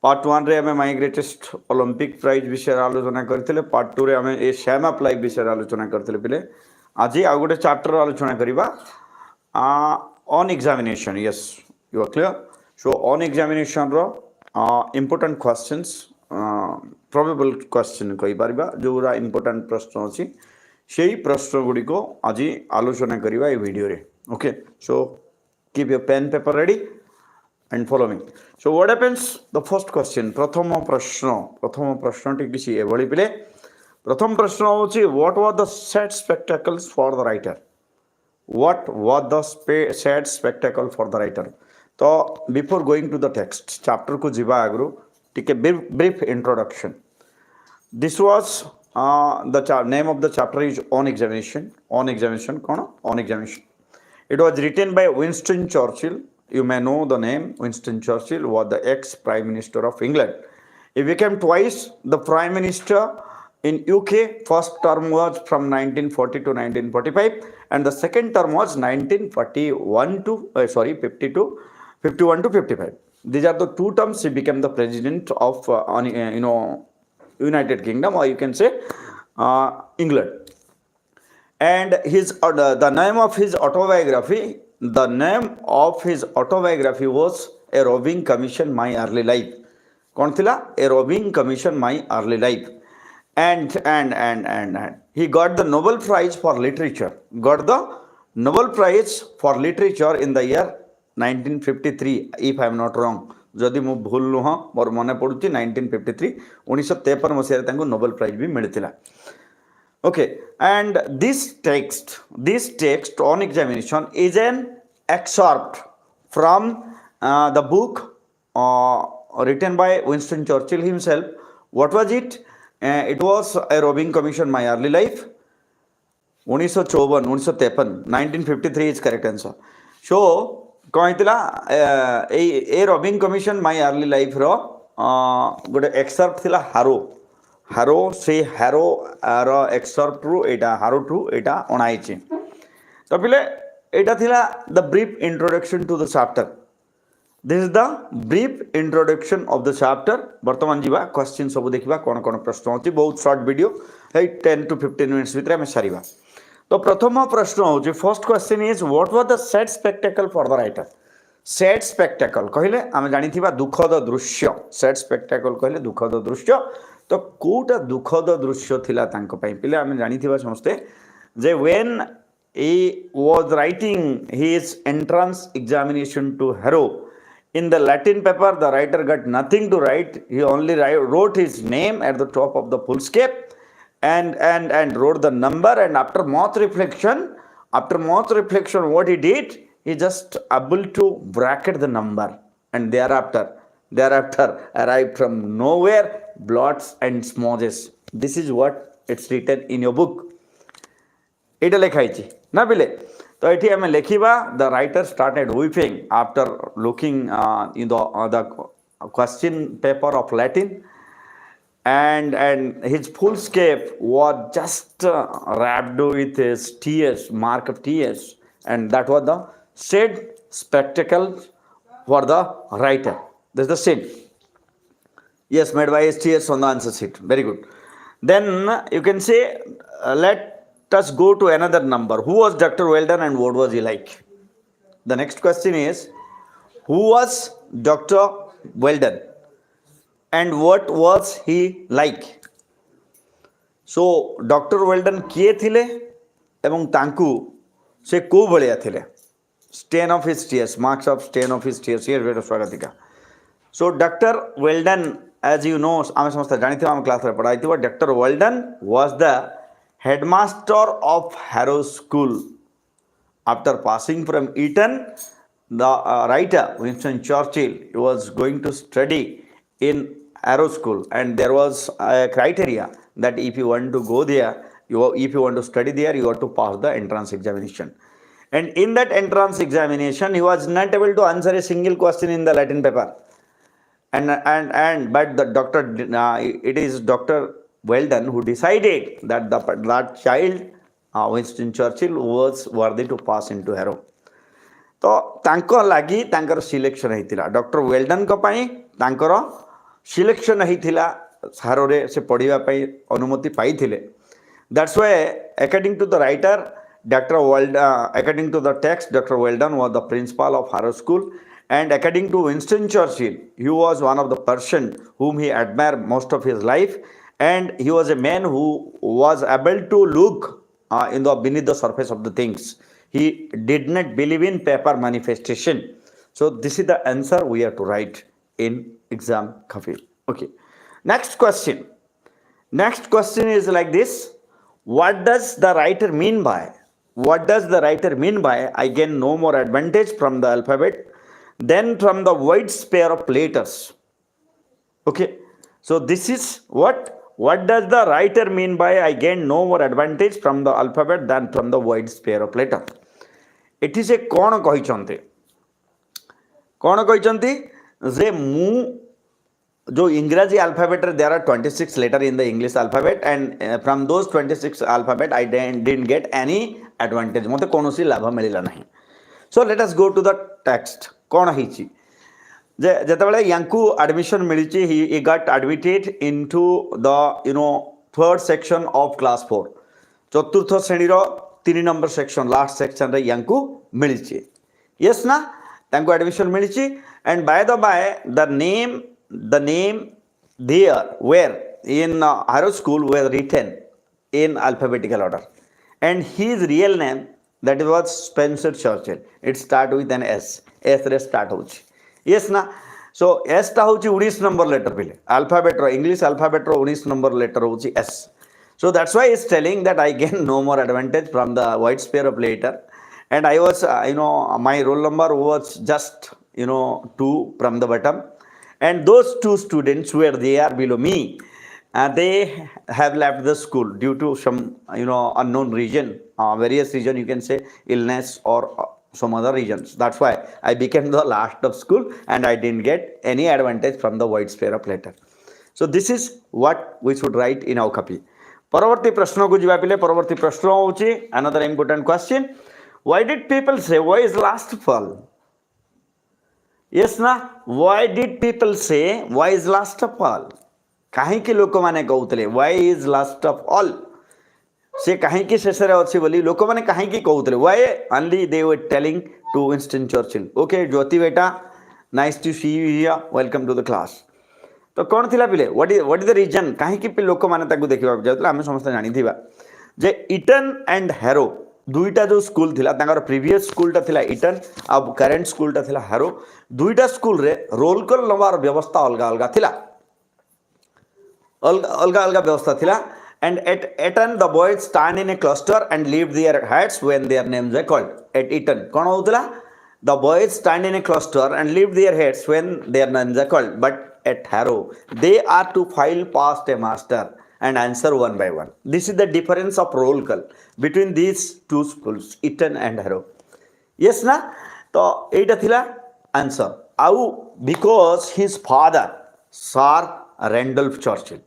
Part 1 रे हमें my greatest Olympic prize विषय आलोचना करथिले पार्ट 2 रे हमें ए श्याम अप्लाई विषय आलोचना करथिले पिले आज आ गोटे चैप्टर आलोचना करिबा on examination yes you are clear so on examination रो इंपोर्टेंट क्वेश्चंस प्रोबेबल क्वेश्चन कहि परिबा जोरा इंपोर्टेंट प्रश्न अछि सेही प्रश्न गुडी को आज आलोचना करिबा ए वीडियो रे okay so keep your pen paper ready and follow me. So what happens? The first question. प्रथम प्रश्न टी किसी एवली पिले प्रथम प्रश्न होची what were the sad spectacles for the writer? What were the sad spectacle for the writer? तो before going to the text chapter को जिबा आगरु टिके brief introduction. This was the name of the chapter is on examination. On examination कौन? On examination. It was written by Winston Churchill. You may know the name. Winston Churchill was the ex-Prime Minister of England. He became twice the Prime Minister in UK. First term was from 1940 to 1945 and the second term was 1941 to 51 to 55. These are the two terms he became the President of United Kingdom, or you can say England. And his the name of his autobiography was A Roving Commission, My Early Life. कौन थिला? A Roving Commission, My Early Life. And he got the Nobel Prize for Literature. Got the Nobel Prize for Literature in the year 1953, if I am not wrong. जदि मु भूल नुह मोर मने पडुची 1953 1953 मसिया रे तांको Nobel prize भी मिलतिला. Okay, and this text on examination is an excerpt from the book written by Winston Churchill himself. What was it? It was A Roving Commission, My Early Life. 1953 is correct answer. So, कहला A Roving Commission, My Early Life रो गोटे excerpt थिला हारो से हारो रो excerpt रु एटा हारो to एटा अणाइछि. तो पिले एटा थिला the brief introduction to the chapter. This is the brief introduction of the chapter. वर्तमान जीवा क्वेश्चन सब देखिबा कोन कोन प्रश्न होछि. बहुत शॉर्ट वीडियो है 10 to 15 मिनिट्स भितर हम सारीबा. तो प्रथम प्रश्न होछि first question is what was the sad spectacle for the writer. Sad spectacle कहले हम जानिथिबा दुखद दृश्य. सैड स्पेक्टेकल कहले दुखद दृश्य. तो कोटा दुखद दृश्य थिला तांको पई पिले हम जानिथिबा समस्ते जे when he was writing his entrance examination to Harrow in the Latin paper the writer got nothing to write. He only wrote his name at the top of the foolscape and wrote the number, and after much reflection what he did, he just able to bracket the number, and thereafter arrived from nowhere blots and smudges. This is what it's written in your book. It lekhaichi na bile. तो एठी हमें लेखिबा the writer started weeping after looking in the question paper of Latin, and his foolscape was just wrapped with his tears, mark of tears, and that was the sad spectacle for the writer. This is the sin. Yes, made by STS on the answer sheet. Very good. Then you can say, let us go to another number. Who was Dr. Weldon and what was he like? The next question is, who was Dr. Weldon and what was he like? So, Dr. Weldon किए थिले एवं तांकु से को भलिया थिले. Stain of his tears, marks of stain of his tears. Here we Swagatika. So, Dr. Weldon, as you know, आमे समस्त जानिथिबा हम class रे पढाइथिबा. Dr. Weldon was the headmaster of Harrow School. After passing from Eton, the writer Winston Churchill was going to study in Harrow School, and there was a criteria that if you want to go there, if you want to study there, you have to pass the entrance examination. And in that entrance examination, he was not able to answer a single question in the Latin paper. But it is Dr. Weldon who decided that that child Winston Churchill was worthy to pass into Harrow. तो तांको लागी तांकर selection हेतिला. Doctor well done को पाई तांकर selection होता सारे से पढ़ाई अनुमति पाई। That's why, according to the writer, according to the text, Dr. Weldon was the principal of Harrow School, and according to Winston Churchill, he was one of the person whom he admired most of his life, and he was a man who was able to look in the beneath the surface of the things. He did not believe in paper manifestation. So this is the answer we have to write in exam Kafir. Okay. Next question. Next question is like this. What does the writer mean by? What does the writer mean by I gain no more advantage from the alphabet than from the wide sphere of letters? Okay. So this is what does the writer mean by I gain no more advantage from the alphabet than from the wide sphere of letters? It is a कौन कहिचंती जे मु जो इंग्रजी alphabet there are 26 letter in the English alphabet and from those 26 alphabet I didn't get any advantage मते कोनोसी लाभ मिलिला नहीं. So let us go to the text कोन हिची जे जेतेबेले यांकू एडमिशन मिलिची he got admitted into the third section of class 4 चतुर्थ श्रेणी रो 3 नंबर सेक्शन लास्ट सेक्शन रे यांकू मिलिची. यस ना तांको एडमिशन मिलिची. And by the name there were in Harrow School were written in alphabetical order, and his real name that was Spencer Churchill. It start with an S. S रे start होची. Yes ना. So S टा होची 19 number letter पिले alphabet रो English alphabet रो 19 number letter होची S. So that's why it's telling that I gain no more advantage from the wide sphere of letter, and I was my roll number was just 2 from the bottom. And those 2 students who were there below me, they have left the school due to some unknown reason, various reason, you can say illness or some other reasons. That's why I became the last of school and I didn't get any advantage from the wide sphere of letter. So this is what we should write in our copy. परवर्ती प्रश्न को जिबा पिले परवर्ती प्रश्न होची another important question. Why did people say why is last fall? Yes ना. Why did people say why is last of all? कहीं के लोक माने कहउतले why is last of all से कहीं के शेष रे अछि बोली लोक माने कहीं के कहउतले why only they were telling to Winston Churchill. Okay ज्योति बेटा, nice to see you here, welcome to the class. तो कौन थिला पिले what is the reason कहीं के लोक माने ताकू देखिबा जाउतला हमें समस्त जानि थिबा जे ईटन एंड हैरो दुईटा जो स्कूल थिला तांकर प्रीवियस स्कूलटा थिला ईटन अब करंट स्कूलटा थिला हैरो. दुईटा स्कूल रे रोल कॉल नंबर व्यवस्था अलग अलग थिला अलग अलग व्यवस्था थिला. And at Eton the boys stand in a cluster and lift their heads when their names are called. At Eton कोन होतला the boys stand in a cluster and lift their heads when their names are called. But at Harrow they are to file past a master and answer one by one. This is the difference of roll call between these two schools, Eton and Harrow. Yes na. तो एटा थिला answer. आउ because his father Sir Randolph Churchill,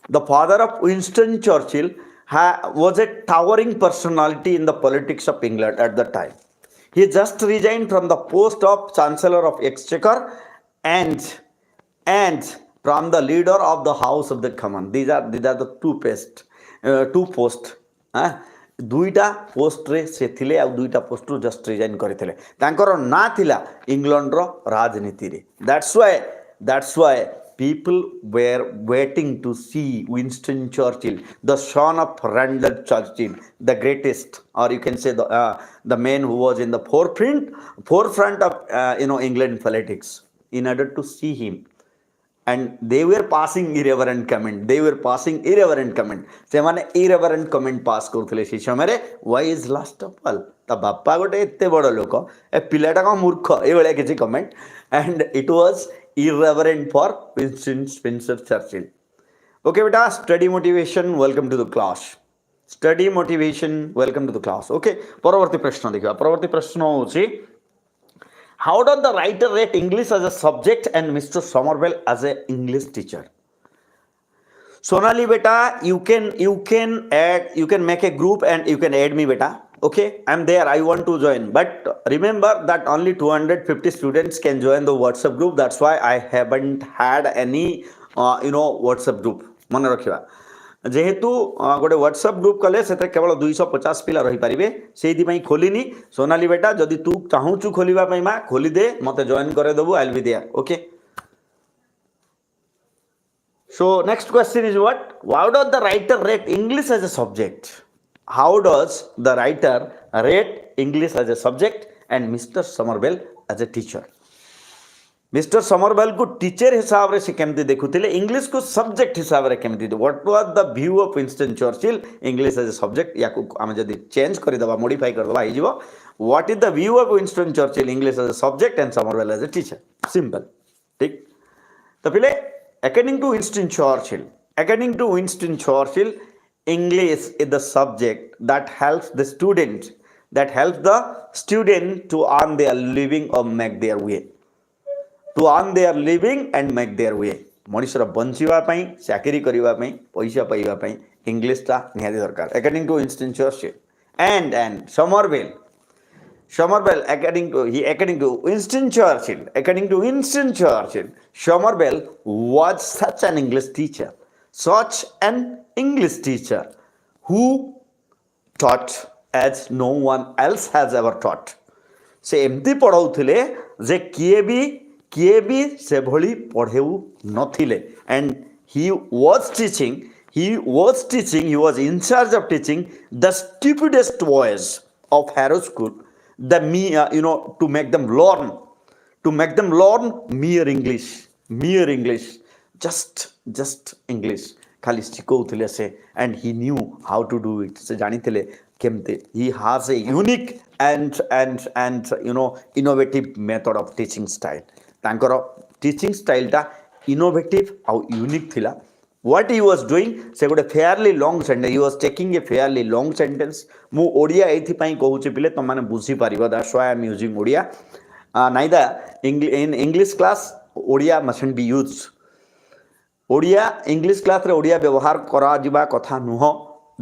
the father of Winston Churchill, was a towering personality in the politics of England at the time. He just resigned from the post of Chancellor of Exchequer and from the leader of the House of the Commons. These are the two posts. दुईटा post रे से थिले आ दुईटा post रो just resign करथिले. तांकर ना थिला England रो राजनीति रे. That's why people were waiting to see Winston Churchill, the son of Randolph Churchill, the greatest, or you can say the man who was in the forefront of England politics. In order to see him, and they were passing irreverent comment. से माने irreverent comment pass करथले से समय रे why is last of all. ता बापा गोटे एते बड़ लोक ए पिलाटा का मूर्ख ए बेले किछि comment, and it was irreverent for Winston Spencer Churchill. Okay बेटा, study motivation, welcome to the class. Study motivation, welcome to the class. Okay, परवर्ती प्रश्न देखिबा. परवर्ती प्रश्न होछि how does the writer rate English as a subject and Mr. Somerville as an English teacher? Sonali beta, you can make a group and you can add me beta. okay, I'm there, I want to join, but remember that only 250 students can join the WhatsApp group. That's why I haven't had any WhatsApp group. मन रखिबा जेहेतु गोटे WhatsApp group कले से केवल 250 पिला रही पारिबे से खोलिनी सोनाली बेटा जदि तू चाहूचु खोलिबा पई मा खोली दे मते जॉइन करे देबू I will be there okay so next question is what how does the writer rate English as a subject how does the writer rate English as a subject and Mr. Somerville as a teacher mister Somerville को teacher हिसाब से केमती देखुले English को subject हिसाब से केमती what was the view of Winston Churchill English as a subject या आम जब चेंज करदे मॉडिफाई करदे what is the view of Winston Churchill English as a subject and Somervell as a teacher simple ठीक तो पहले according to Winston Churchill English is the subject that helps the student to earn their living और make their way to earn their living and make their way मनुष्यर बंचिबा पई चाकरी करिबा पई पैसा पाइबा पई इंग्लिश ता निहाती दरकार according to Winston Churchill and Somerville according to Winston Churchill Somerville was such an English teacher who taught as no one else has ever taught से एमती पढ़ाउथिले जे किए भी से भली पढ़ेउ नथिले and he was in charge of teaching the stupidest boys of Harrow School to make them learn mere English just English खाली सिखौथिले से and he knew how to do it से जानिथिले केमते he has a unique and innovative method of teaching style तांकर teaching style टा innovative आउ unique थिला what he was doing से गोटे fairly long sentence he was taking a fairly long sentence मु ओडिया एथि पई कहूची पिले तुम माने बुझी पारिबो that's why I am using Odia neither in English class Odia must be used Odia English class रे ओडिया व्यवहार करा जिबा कथा नुह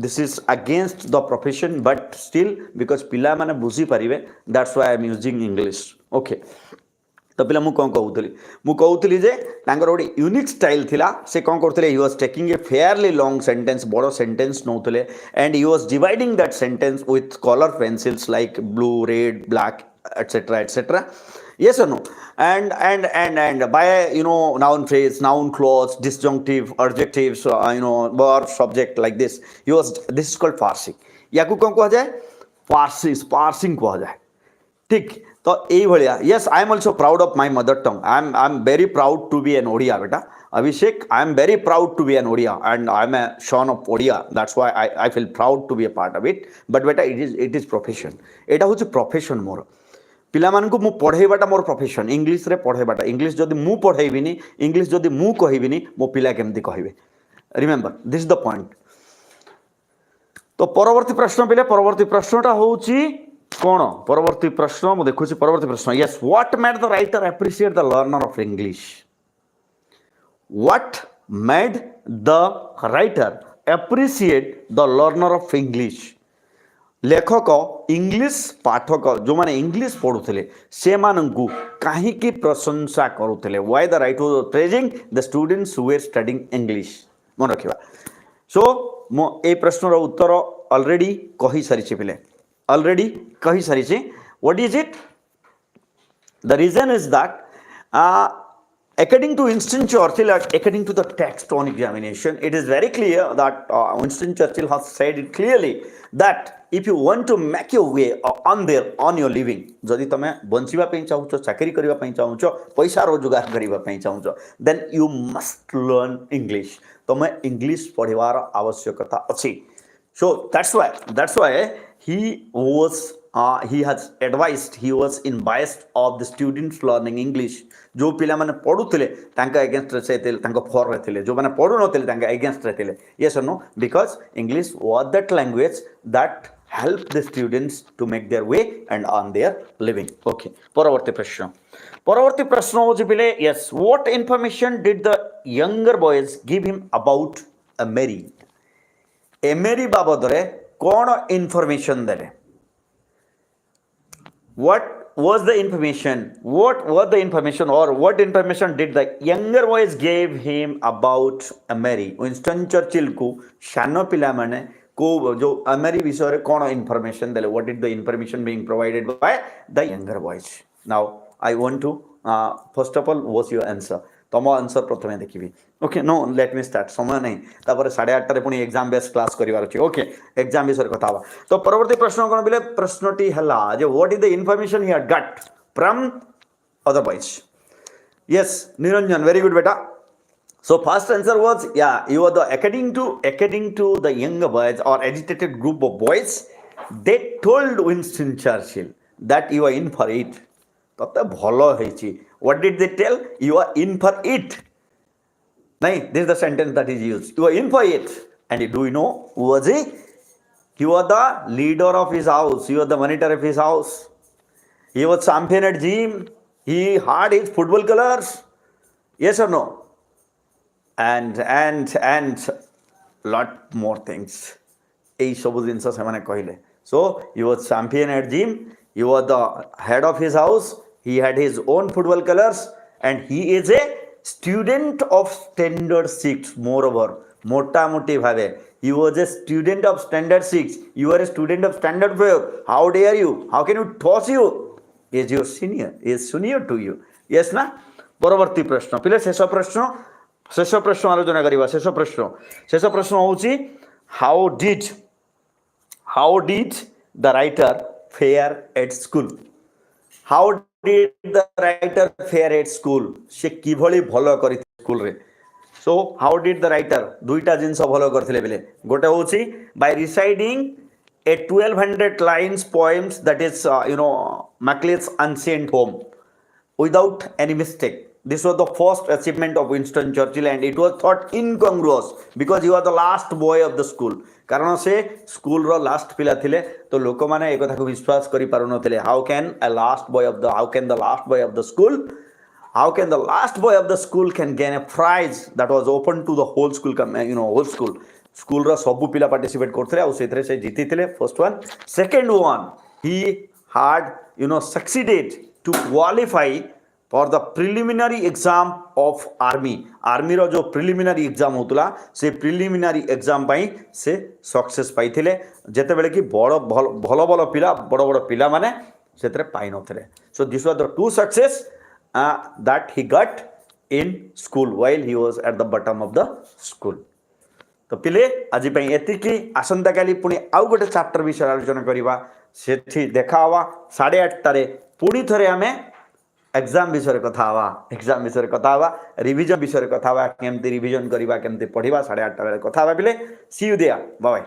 this is against the profession but still because पिला माने बुझी पारिबे that's why I am using English okay तो पिला मु कौन कहूली जे गोटे यूनिक स्टाइल थिला से कौन करते he was taking a fairly long sentence बड़ो सेंटेंस नौले and he was dividing that sentence with colour pencils like blue red black etcetera yes or no and by noun phrase noun clause disjunctive adjectives verb subject like this this is called parsing याकू कौन कह जाए parsing कह जाए ठीक तो यही भाया yes I am also proud of my mother tongue I am very proud to be an Odia बेटा Abhishek I am very proud to be an Odia and I am a son of Odia that's why I feel proud to be a part of it but बेटा it is profession एटा हूँ profession मोर पिला मानकु मु पढ़ेबाटा मोर profession English रे पढ़ेबाटा English जदि मु पढ़ेबिनी English जदि मु कहिबिनी मो पिला केमती कहबे रिमेंबर दिस द पॉइंट तो परवर्ती प्रश्न पिले परवर्ती प्रश्नटा होउची कौन परवर्ती प्रश्न मु देखुची परवर्ती प्रश्न yes what made the writer appreciate the learner of English what made the writer appreciate the learner of English लेखक इंग्लिश पाठक जो माने इंग्लिश पढ़ुले से मानकु काहीकि प्रशंसा करुले why the writer was praising the students who were studying English मन रखिबा सो मो ए प्रश्नर उत्तर ऑलरेडी कहि सारिछि पिले already kahi sariche what is it the reason is that according to Winston Churchill according to the text on examination it is very clear that Winston Churchill has said it clearly that if you want to make your way on your living जदि तमे बंचिबा पई चाहूचो चाकरी करिबा पई चाहूचो पैसा रोजगार करिबा पई चाहूचो then you must learn English तमे इंग्लिश पढ़िबार आवश्यकता अछि so that's why he has advised he was in biased of the students learning English जो पिला माने पढुथिले तांका अगेंस्ट रे थिले तांका फॉर रे थिले जो माने पढु नथिले तांका अगेंस्ट रे थिले yes or no because English was that language that helped the students to make their way and earn their living okay परवर्ती प्रश्न हो पिले yes what information did the younger boys give him about a Mary बाबद रे कौन information देले What was the information? What was the information, or what information did the younger boys gave him about Mary? Winston Churchill को शानो पिला माने को जो Amery विषय रे कौन information देले? What did the information being provided by the younger boys? Now I want to first of all what's your answer? तुम आंसर प्रथमे देखिबी. Okay no let me start. समय नहीं तापर 8:30 रे पुनी एग्जाम बेस क्लास करिवार अछि. ओके एग्जाम विषय कथा बा. तो परवर्ती प्रश्न कोन बिले प्रश्नटी हला जे what is the information he had got from other boys. Yes Niranjan very good बेटा. So first answer was you are the according to the younger boys or agitated group of boys, they told Winston Churchill that you are in for it. तते भलो हेछि. What did they tell? You are in for it. Nahi, this is the sentence that is used. You are in for it. And do you know who was he? He was the leader of his house. He was the monitor of his house. He was champion at gym. He had his football colors. Yes or no? And lot more things. এই সব জিনিস সেমানে কহিলে. So he was champion at gym. He was the head of his house. He had his own football colors, and he is a student of standard 6. Moreover, mota moti bhave, he was a student of standard 6. You are a student of standard 5. How dare you? How can you toss you? He is your senior. He is senior to you. Yes na? परवर्ती प्रश्न पिले शेष प्रश्न आलोचना करिबा. शेष प्रश्न होउची how did the writer fare at school? How did the writer fare at school? से किभली भलो करि स्कूल रे. So how did the writer दुईटा जिंस भलो करथिले बेले. गोटे होउची by reciting a 1200 lines poems that is Macleigh's Ancient Home without any mistake. This was the first achievement of Winston Churchill, and it was thought incongruous because he was the last boy of the school. कारण से school रो last पिला थिले तो लोक माने ए कथा को विश्वास करि पारु नथिले. How can the last boy of the school can gain a prize that was open to the whole school, whole school. School रो सब पिला पार्टिसिपेट करथले आ सेथरे से जीति थिले. First one. Second one, he had succeeded to qualify for the preliminary exam of army रो जो preliminary exam होतला से preliminary exam पाई से सक्सेस पाइथिले जेते बेले कि भलो पिला बड़ पिला माने सेतरे पाइ नथिले. So this was the two success that he got in school while he was at the bottom of the school. तो पिले आज पई एतिकी. आसंता काली पुनी आउ गोटे चैप्टर विषय आलोचना करिवा. सेठी देखा हवा 8:30 रे पुनी थरे हमें एग्जाम विषय कथा हवा रिविजन विषय कथा हवा केमती रिविजन करवा केमती पढ़ा 8:30 बेले कथा हवा. पिले see you there. Bye bye.